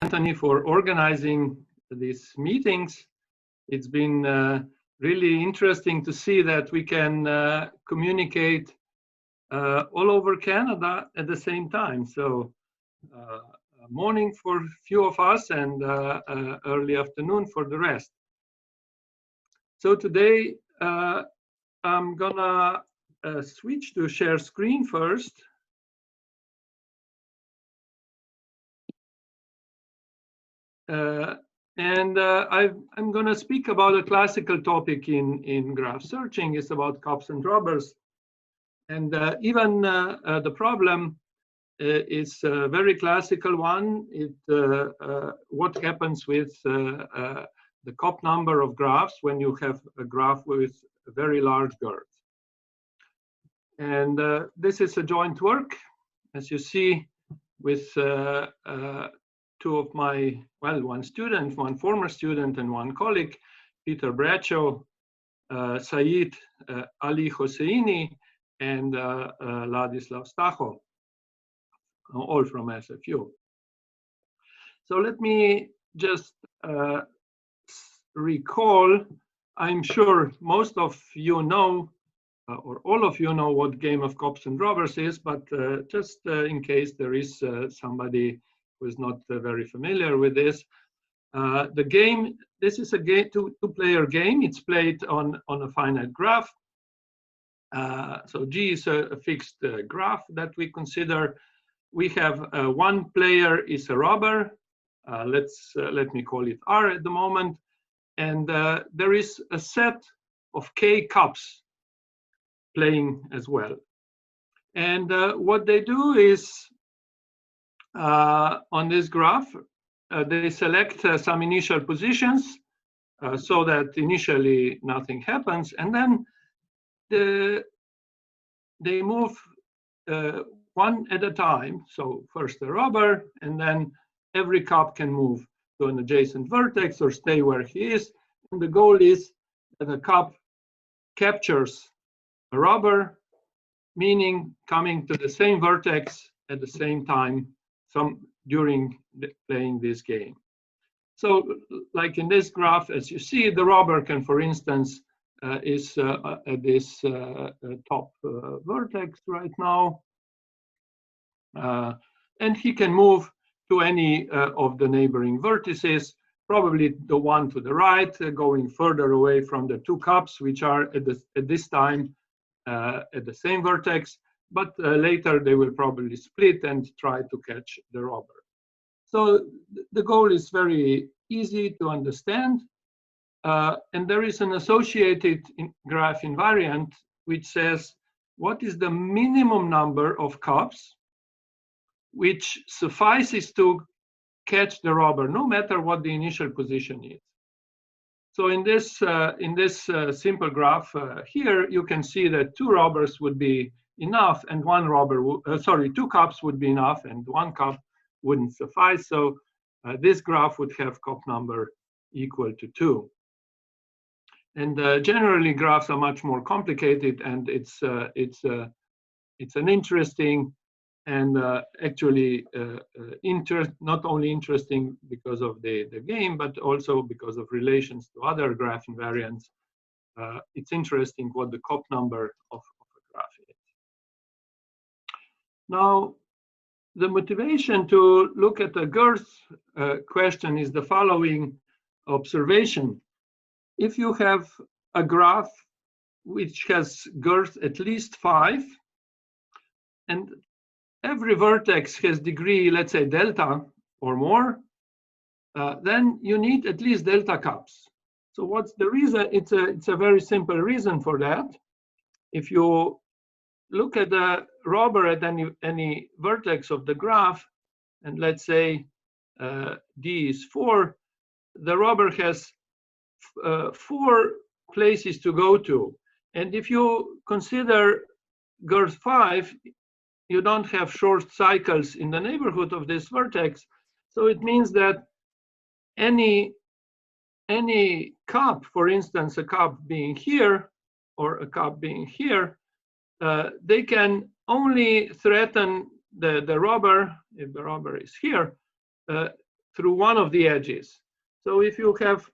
Anthony, for organizing these meetings. It's been really interesting to see that we can communicate all over Canada at the same time. So morning for a few of us and early afternoon for the rest. So today I'm gonna switch to share screen first. I'm going to speak about a classical topic in graph searching. It's about cops and robbers. And even the problem is a very classical one. What happens with the cop number of graphs when you have a graph with a very large girth. And this is a joint work, as you see, with two of my, well, one student, one former student, and one colleague, Peter Bradshaw, Said Ali Hosseini, and Ladislav Stacho, all from SFU. So let me just recall, I'm sure most of you know, or all of you know what game of cops and robbers is, but just in case there is somebody who is not very familiar with this. The game, this is a two-player game. It's played on a finite graph. So G is a fixed graph that we consider. We have one player is a robber. Let me call it R at the moment. And there is a set of K cops playing as well. And what they do is, on this graph, they select some initial positions so that initially nothing happens, and then they move one at a time. So first the robber, and then every cop can move to an adjacent vertex or stay where he is. And the goal is that a cop captures a robber, meaning coming to the same vertex at the same time during playing this game. So like in this graph, as you see, the robber can, for instance, is at this top vertex right now. And he can move to any of the neighboring vertices, probably the one to the right, going further away from the two cops, which are at this time at the same vertex, but later they will probably split and try to catch the robber. So the goal is very easy to understand. And there is an associated graph invariant which says what is the minimum number of cops which suffices to catch the robber, no matter what the initial position is. So in this simple graph here, you can see that two robbers would be enough, and one robber, two cops would be enough, and one cop wouldn't suffice. So this graph would have cop number equal to 2. And generally, graphs are much more complicated, and it's an interesting and actually not only interesting because of the game, but also because of relations to other graph invariants. It's interesting what the cop number of a graph is. Now, the motivation to look at the girth question is the following observation. If you have a graph which has girth at least 5, and every vertex has degree, let's say delta or more, then you need at least delta cops. So what's the reason? It's a very simple reason for that. If you look at the robber at any vertex of the graph, and let's say D is 4, the robber has 4 places to go to. And if you consider girth 5, you don't have short cycles in the neighborhood of this vertex. So it means that any cop, for instance, a cop being here or a cop being here, they can only threaten the robber, if the robber is here, through one of the edges. So if you have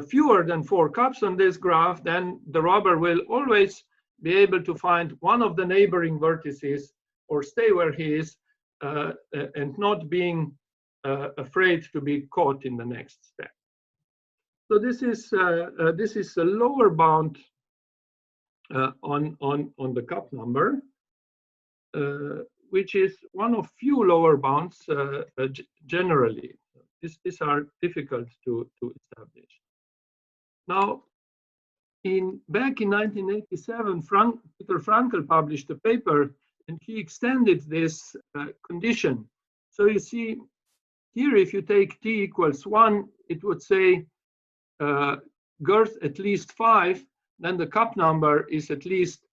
fewer than 4 cups on this graph, then the robber will always be able to find one of the neighboring vertices or stay where he is and not being afraid to be caught in the next step. So this is a lower bound on the cup number, which is one of few lower bounds generally. These are difficult to establish. Now, back in 1987, Peter Frankl published a paper, and he extended this condition. So you see here, if you take t equals 1, it would say girth at least 5, then the cup number is at least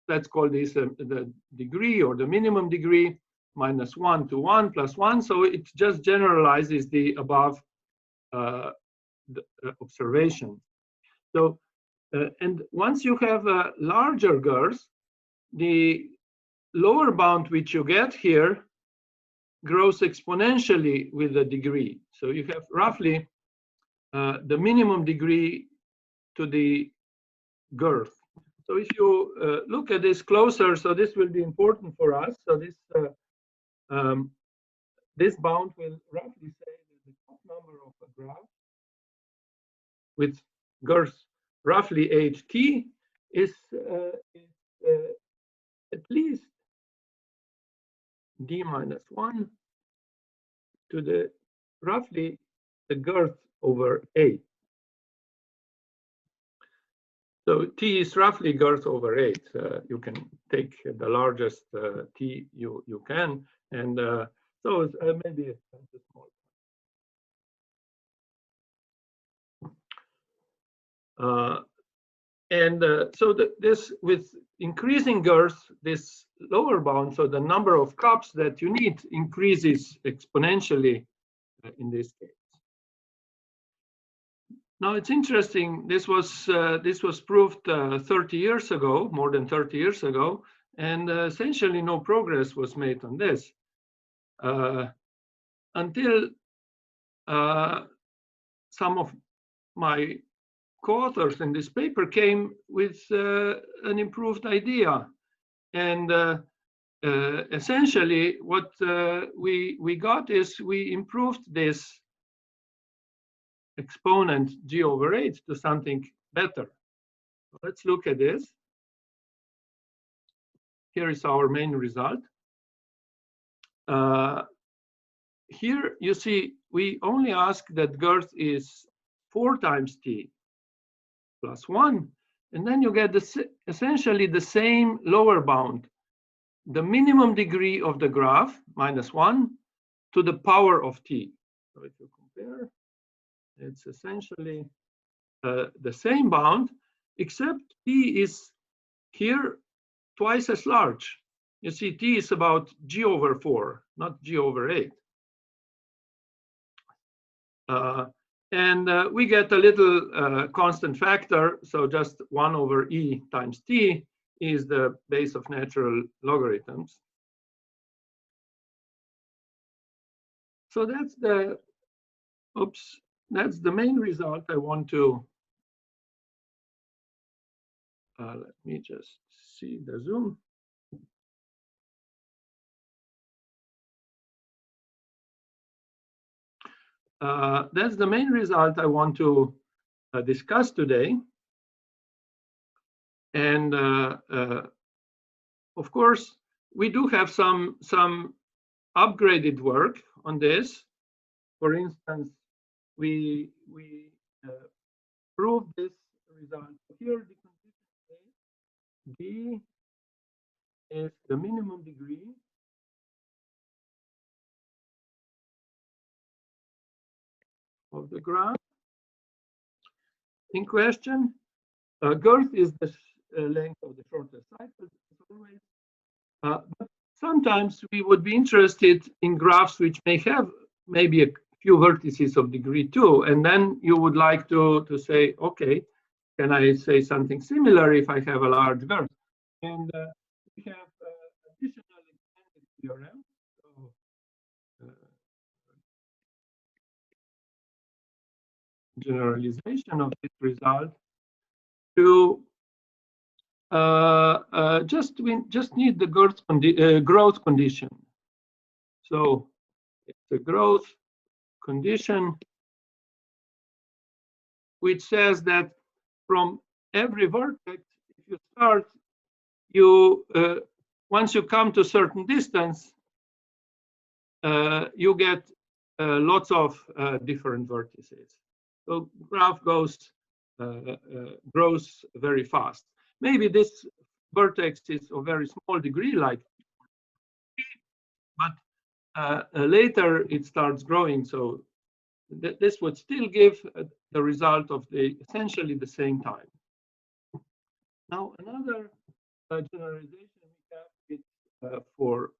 let's call this the degree or the minimum degree, minus 1 to 1 plus 1. So it just generalizes the above observation. So, and once you have a larger girth, the lower bound which you get here grows exponentially with the degree. So you have roughly the minimum degree to the girth. So if you look at this closer, so this will be important for us. So this bound will roughly say that the top number of a graph with girth roughly 8t is at least d minus 1 to the roughly the girth over 8. So t is roughly girth over 8. You can take the largest t you can, and so maybe it's small. So this with increasing girth, this lower bound, so the number of cups that you need increases exponentially in this case. Now it's interesting. This was proved 30 years ago, more than 30 years ago, and essentially no progress was made on this until some of my co-authors in this paper came with an improved idea, and essentially what we got is we improved this exponent g over 8 to something better. Let's look at this. Here is our main result. Here you see we only ask that girth is 4 times t plus 1, and then you get essentially the same lower bound, the minimum degree of the graph, minus 1, to the power of t. So if you compare, it's essentially the same bound, except t is here twice as large. You see, t is about g over 4, not g over 8. And we get a little constant factor, so just 1 over e times t is the base of natural logarithms. So that's the main result I want to. Let me just see the zoom. That's the main result I want to discuss today. And of course, we do have some upgraded work on this. For instance, we proved this result. Here, the condition D is the minimum degree of the graph in question. Girth is the length of the shortest cycle, as always. But sometimes we would be interested in graphs which may have maybe a few vertices of degree 2, and then you would like to say, okay, can I say something similar if I have a large girth? And we have additional extended theorem. So generalization of this result to just need the growth condition. So it's a growth condition which says that from every vertex, if you start, once you come to a certain distance, you get lots of different vertices. So graph grows very fast. Maybe this vertex is of very small degree, like, but later it starts growing. So this would still give the result of essentially the same time. Now another generalization we have is for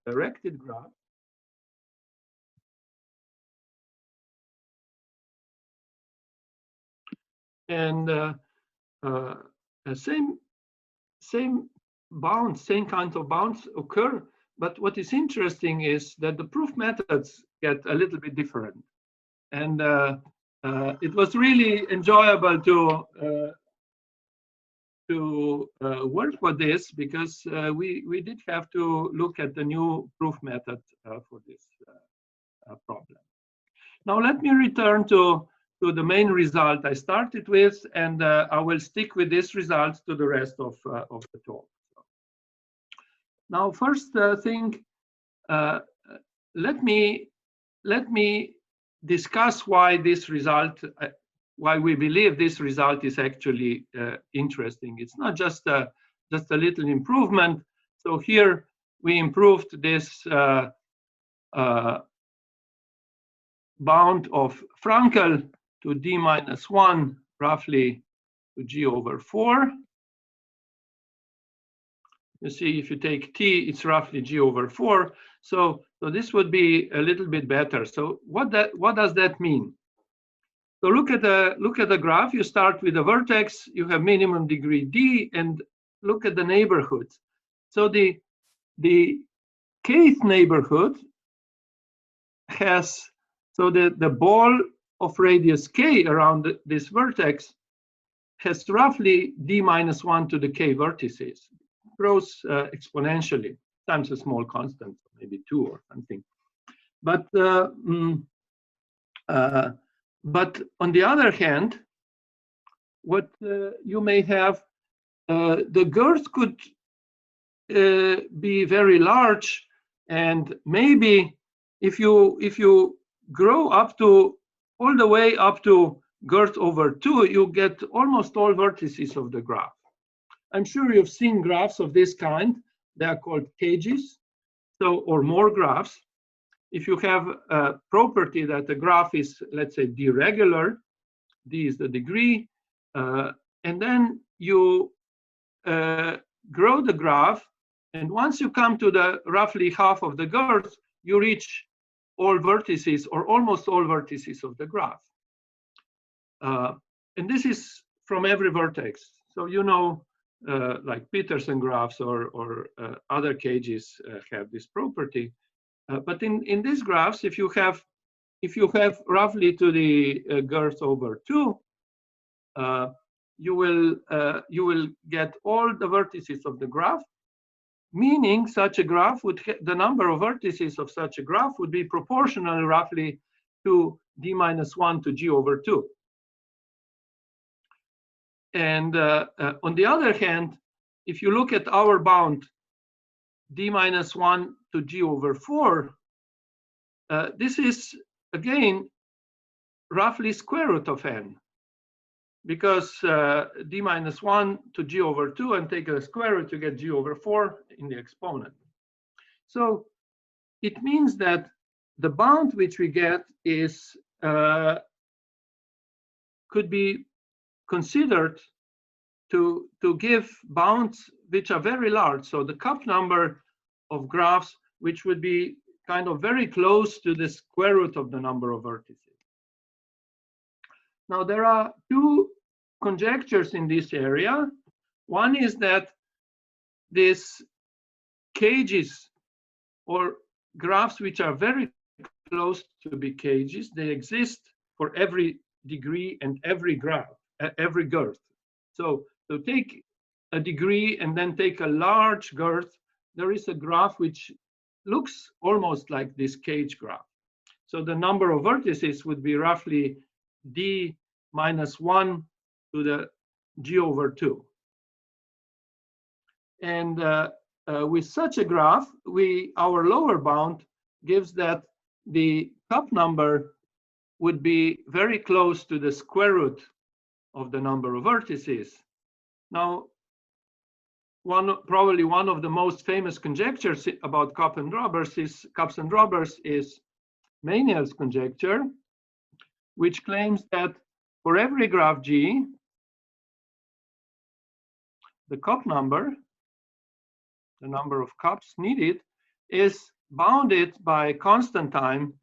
directed graph. And same bounds, same kinds of bounds occur. But what is interesting is that the proof methods get a little bit different. And it was really enjoyable to work with this, because we did have to look at the new proof method for this problem. Now let me return to the main result I started with, and I will stick with this result to the rest of the talk. Now, first thing, let me discuss why this result, why we believe this result is actually interesting. It's not just a little improvement. So here we improved this bound of Frankel to d-1 roughly to g/4. You see, if you take t, it's roughly g/4. So this would be a little bit better. So what does that mean? So look at the graph. You start with a vertex. You have minimum degree d, and look at the neighborhoods. So the kth neighborhood has, so the ball of radius k around this vertex has roughly d-1 to the k vertices. It grows exponentially, times a small constant, maybe 2 or something. But on the other hand, what you may have, the girth could be very large, and maybe if you grow up to all the way up to girth over 2, you get almost all vertices of the graph. I'm sure you've seen graphs of this kind. They are called cages, so, or more graphs. If you have a property that the graph is, let's say, d-regular, d is the degree, and then you grow the graph, and once you come to the roughly half of the girth, you reach all vertices or almost all vertices of the graph. And this is from every vertex. So you know, like Peterson graphs or other cages have this property. But in these graphs, if you have roughly to the girth over 2, you will get all the vertices of the graph, meaning such a graph would, the number of vertices of such a graph would be proportional roughly to d-1 to g/2. And on the other hand, if you look at our bound d-1 to g/4, this is again roughly square root of n, because d-1 to g/2, and take a square root, you get g/4 in the exponent. So it means that the bound which we get is could be considered to give bounds which are very large. So the cup number of graphs, which would be kind of very close to the square root of the number of vertices. Now there are two conjectures in this area. One is that these cages, or graphs which are very close to be cages, they exist for every degree and every graph, every girth. So take a degree and then take a large girth. There is a graph which looks almost like this cage graph. So the number of vertices would be roughly d minus 1 to the g over 2. And with such a graph, our lower bound gives that the cup number would be very close to the square root of the number of vertices. Now, probably one of the most famous conjectures about cups and rubbers is Maynard's conjecture, which claims that for every graph G, the cup number, the number of cups needed, is bounded by constant time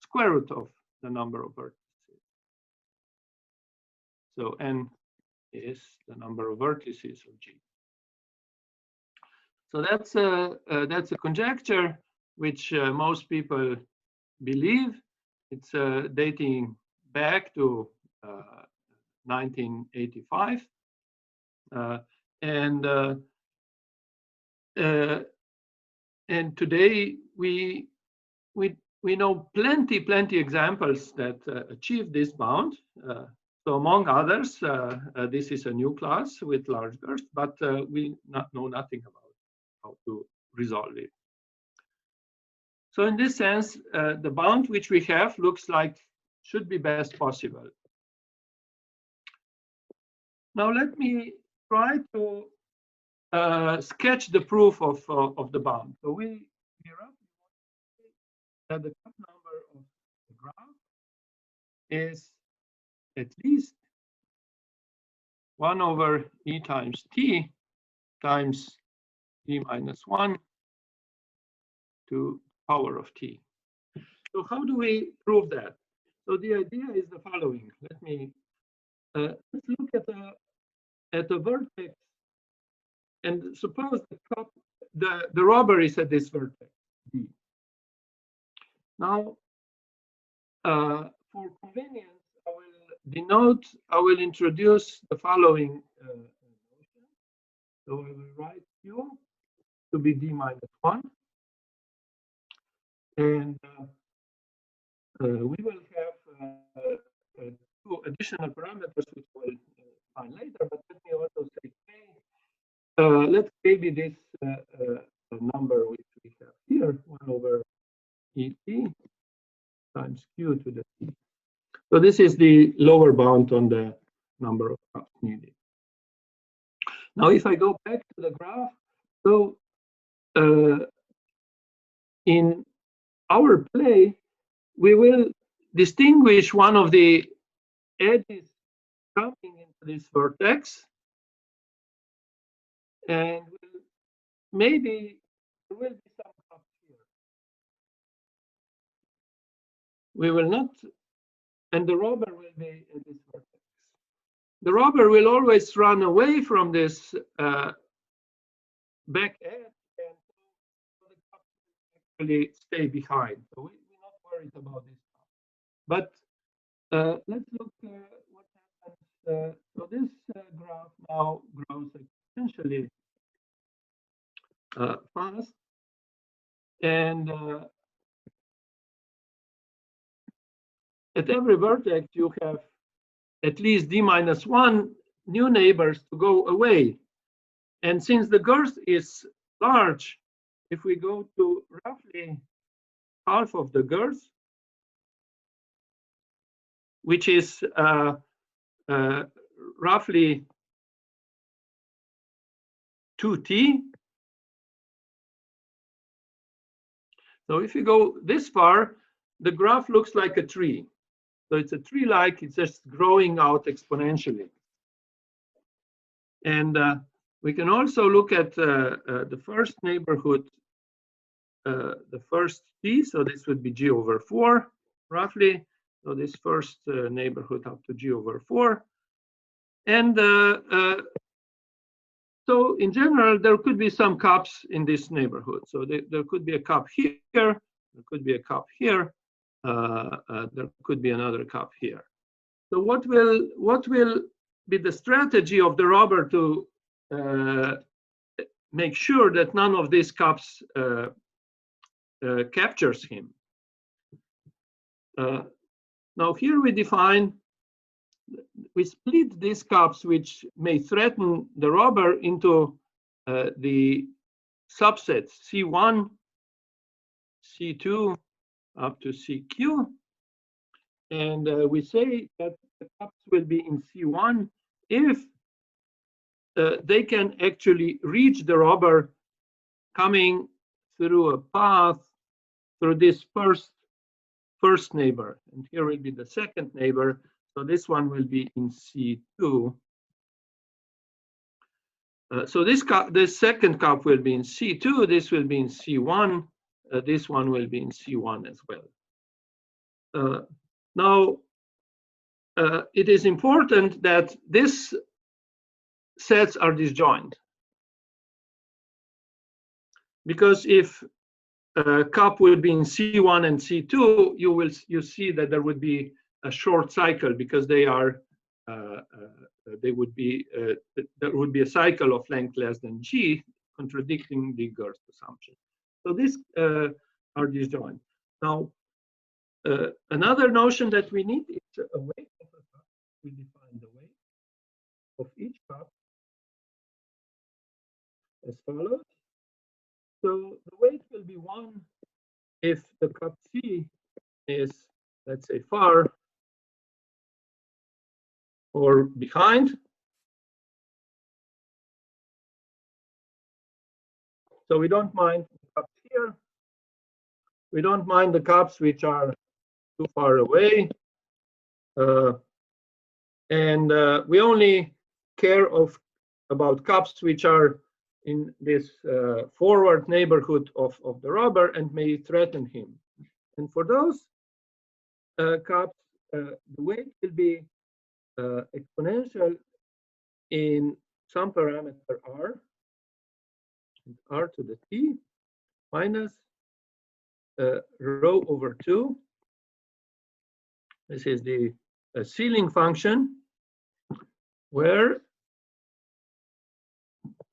square root of the number of vertices. So n is the number of vertices of G. So that's a conjecture which most people believe. It's dating back to 1985, and today we know plenty examples that achieve this bound. So among others, this is a new class with large girth, but we know nothing about how to resolve it. So in this sense, the bound which we have looks like should be best possible. Now let me try to sketch the proof of the bound. So we that the cup number of the graph is at least 1 over e times t times e minus 1 to power of t. So how do we prove that? So the idea is the following. Let's look at a vertex, and suppose the rubber is at this vertex D. Now, for convenience, I will introduce the following notion. So I will write Q to be d minus 1, and we will have two additional parameters which we'll find later. But let me also say K. Let K be this number which we have here, 1 over et times q to the t. So this is the lower bound on the number of cups needed. Now, if I go back to the graph, so in our play, we will distinguish one of the edges coming into this vertex, and maybe there will be some cups here. We will not, and the rubber will be at this vertex. The rubber will always run away from this back edge, and so the cup will actually stay behind. So we're not worried about this. But let's look what happens. So this graph now grows exponentially fast, and at every vertex you have at least d minus 1 new neighbors to go away. And since the girth is large, if we go to roughly half of the girth, which is roughly 2t. So if you go this far, the graph looks like a tree. So it's a tree-like, it's just growing out exponentially. And we can also look at the first neighborhood, the first t, so this would be g over 4, roughly. So this first neighborhood up to g over 4. And so in general, there could be some cups in this neighborhood. So there could be a cup here, there could be a cup here, there could be another cup here. So what will be the strategy of the robber to make sure that none of these cups captures him? Now here we split these cups which may threaten the robber into the subsets C1, C2 up to CQ, and we say that the cups will be in C1 if they can actually reach the robber coming through a path through this first neighbor, and here will be the second neighbor. So this one will be in C2. So this second cup will be in C2. This will be in C1. This one will be in C1 as well. Now, it is important that these sets are disjoint, because if cup will be in C1 and C2, you see that there would be a short cycle, because they are there would be a cycle of length less than g, contradicting the Gerst assumption. So these are disjoint. Now, another notion that we need is a weight of a cup. We define the weight of each cup as follows. So the weight will be 1 if the cup C is, let's say, far or behind. So we don't mind the cups here. We don't mind the cups which are too far away. And we only care about cups which are in this forward neighborhood of the robber and may threaten him. And for those cups, the weight will be exponential in some parameter r to the t minus rho over 2. This is the ceiling function, where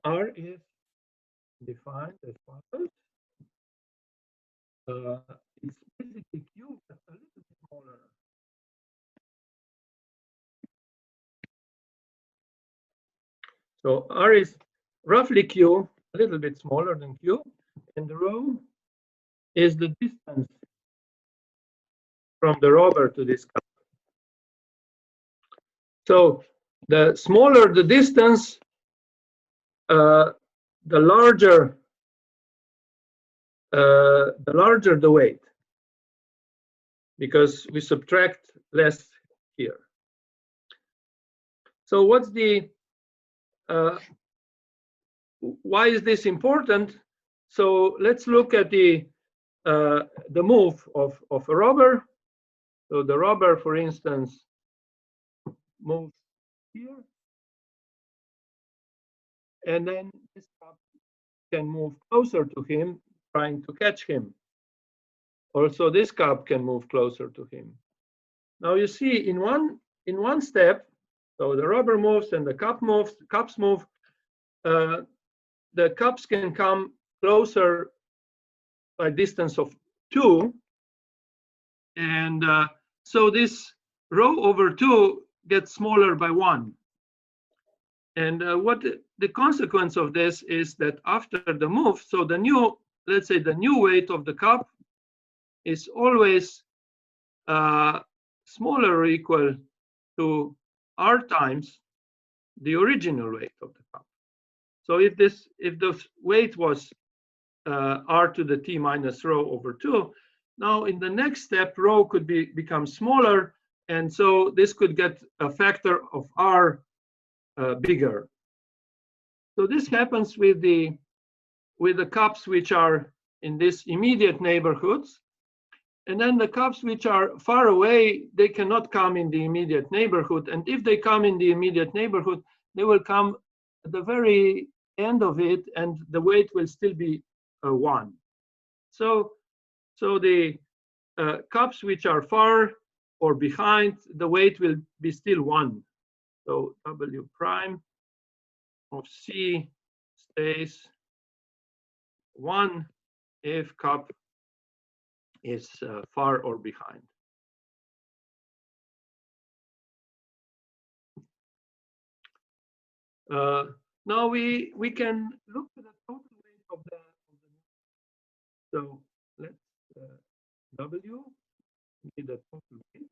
r is defined as follows. It's basically q, but a little bit smaller. So r is roughly q, a little bit smaller than q, and the rho is the distance from the robber to this cup. So the smaller the distance, the larger the weight, because we subtract less here. So what's the why is this important? So let's look at the move of a robber. So the robber, for instance, moves here, and then this cup can move closer to him, trying to catch him. Also, this cup can move closer to him. Now you see, in one step, so the robber moves and the cup moves. The cups move. The cups can come closer by distance of 2, and so this rho over 2 gets smaller by 1. And what the consequence of this is that after the move, so the new, let's say the new weight of the cup is always smaller or equal to r times the original weight of the cup. So if the weight was r to the t minus rho over 2, now in the next step rho could become smaller, and so this could get a factor of r bigger. So this happens with the cups which are in this immediate neighborhoods, and then the cups which are far away, they cannot come in the immediate neighborhood, and if they come in the immediate neighborhood, they will come at the very end of it, and the weight will still be 1. So the cups which are far or behind, the weight will be still 1. So W prime of C stays 1 if cup is far or behind. Now we can look at the total weight of the so let's W be the total weight.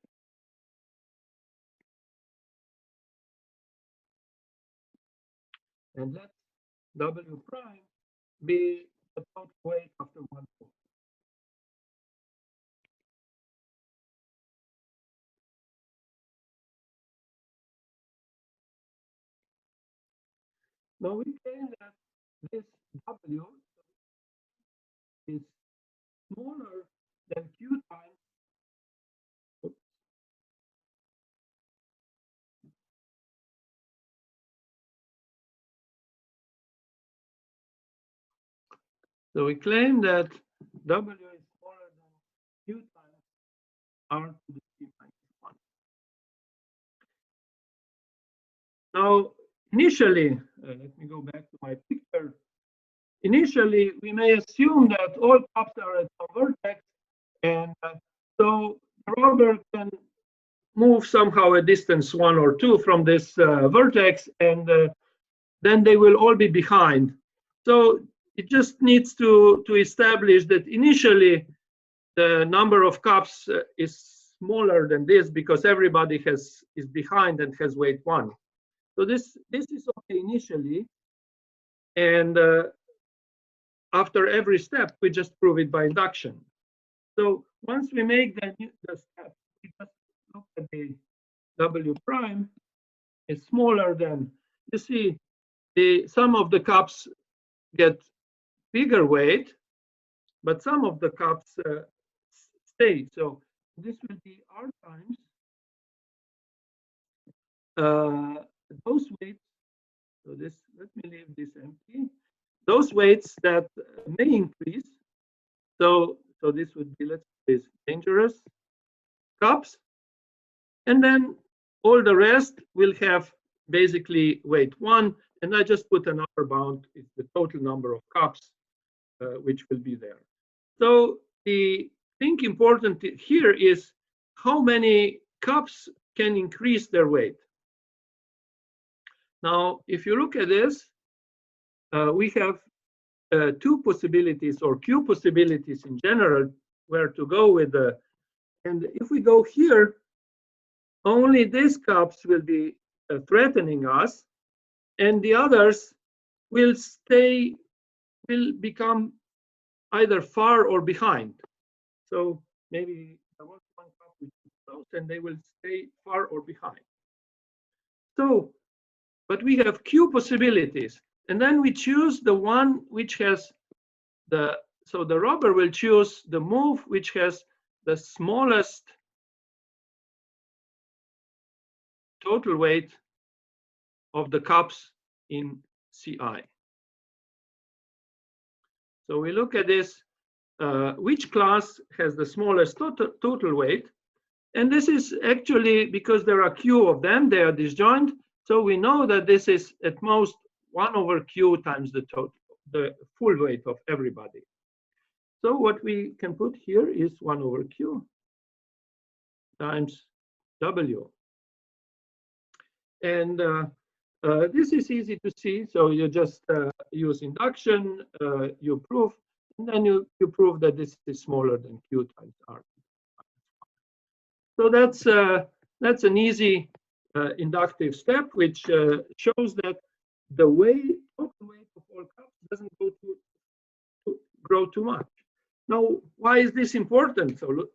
And let W prime be the total weight after 1 move. Now we claim that this W is smaller than Q times. So we claim that W is smaller than Q times R to the P minus 1. Now, initially, let me go back to my picture. Initially, we may assume that all cups are at some vertex, and so the rubber can move somehow a distance 1 or 2 from this vertex, and then they will all be behind. So it just needs to establish that initially the number of cups is smaller than this because everybody is behind and has weight 1. So this is okay initially, and after every step we just prove it by induction. So once we make the step, we just look at the W prime is smaller than, you see, some of the cups get bigger weight, but some of the cups stay. So this will be R times those weights. So this, let me leave this empty. Those weights that may increase. So this would be, let's say, this dangerous cups, and then all the rest will have basically weight 1, and I just put an upper bound. It's the total number of cups which will be there. So the thing important here is how many cups can increase their weight. Now, if you look at this, we have 2 possibilities, or Q possibilities in general, where to go with the, and if we go here, only these cups will be threatening us, and the others will become either far or behind. So maybe I want 1 cup which is close, and they will stay far or behind. So, but we have Q possibilities, and then we choose the one which has so the rubber will choose the move which has the smallest total weight of the cups in CI. So we look at this, which class has the smallest total weight, and this is actually because there are Q of them, they are disjoint, so we know that this is at most 1 over Q times the full weight of everybody. So what we can put here is 1 over Q times W. And this is easy to see. So you just use induction, you prove, and then you prove that this is smaller than Q times R. So that's an easy inductive step, which shows that the total weight of all cups doesn't grow too much. Now, why is this important? So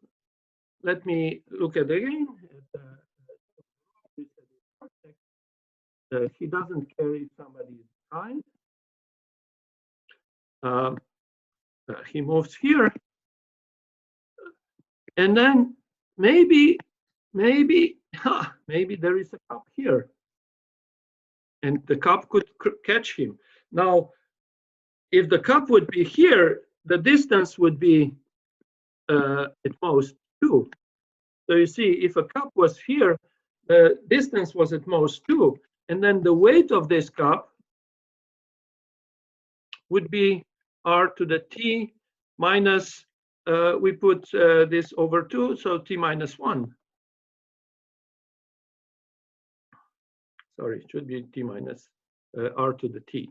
let me look at again. He doesn't carry somebody behind. He moves here, and then maybe there is a cup here, and the cup could catch him. Now, if the cup would be here, the distance would be at most 2. So you see, if a cup was here, the distance was at most 2, and then the weight of this cup would be r to the t minus, we put this over 2, so t minus 1. Sorry, it should be t minus r to the t.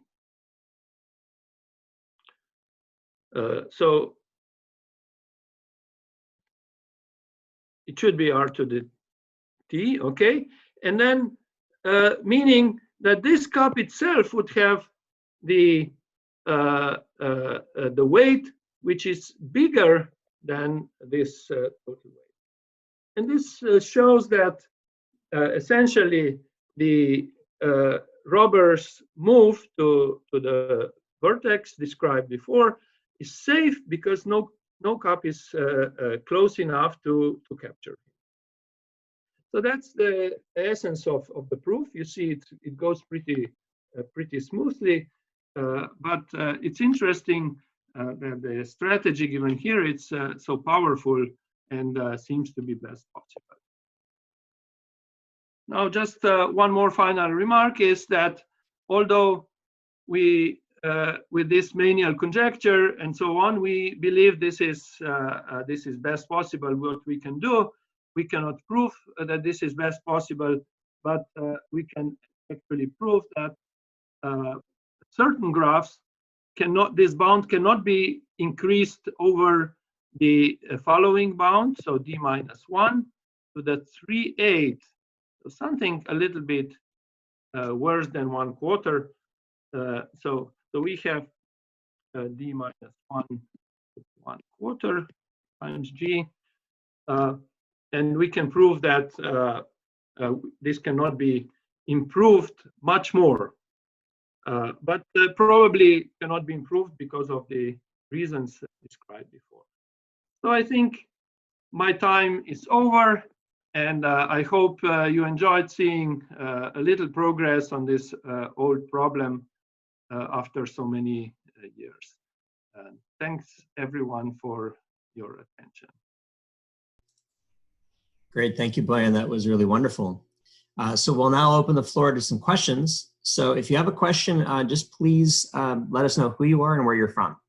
So it should be r to the t, okay? And then meaning that this cup itself would have the weight which is bigger than this total weight. And this shows that essentially the robber's move to the vertex described before is safe because no cup is close enough to capture. So that's the essence of the proof. You see it goes pretty smoothly, but it's interesting that the strategy given here, it's so powerful and seems to be best possible. Now, just one more final remark is that although we, with this manual conjecture and so on, we believe this is best possible what we can do. We cannot prove that this is best possible, but we can actually prove that certain graphs cannot, this bound cannot be increased over the following bound, so d minus 1 to the 3/8, so something a little bit worse than 1/4. So we have d minus 1/4 times g, and we can prove that this cannot be improved much more, but probably cannot be improved because of the reasons described before. So I think my time is over, and I hope you enjoyed seeing a little progress on this old problem after so many years. Thanks everyone for your attention. Great, thank you, Bojan. That was really wonderful. So we'll now open the floor to some questions. So if you have a question, just please let us know who you are and where you're from.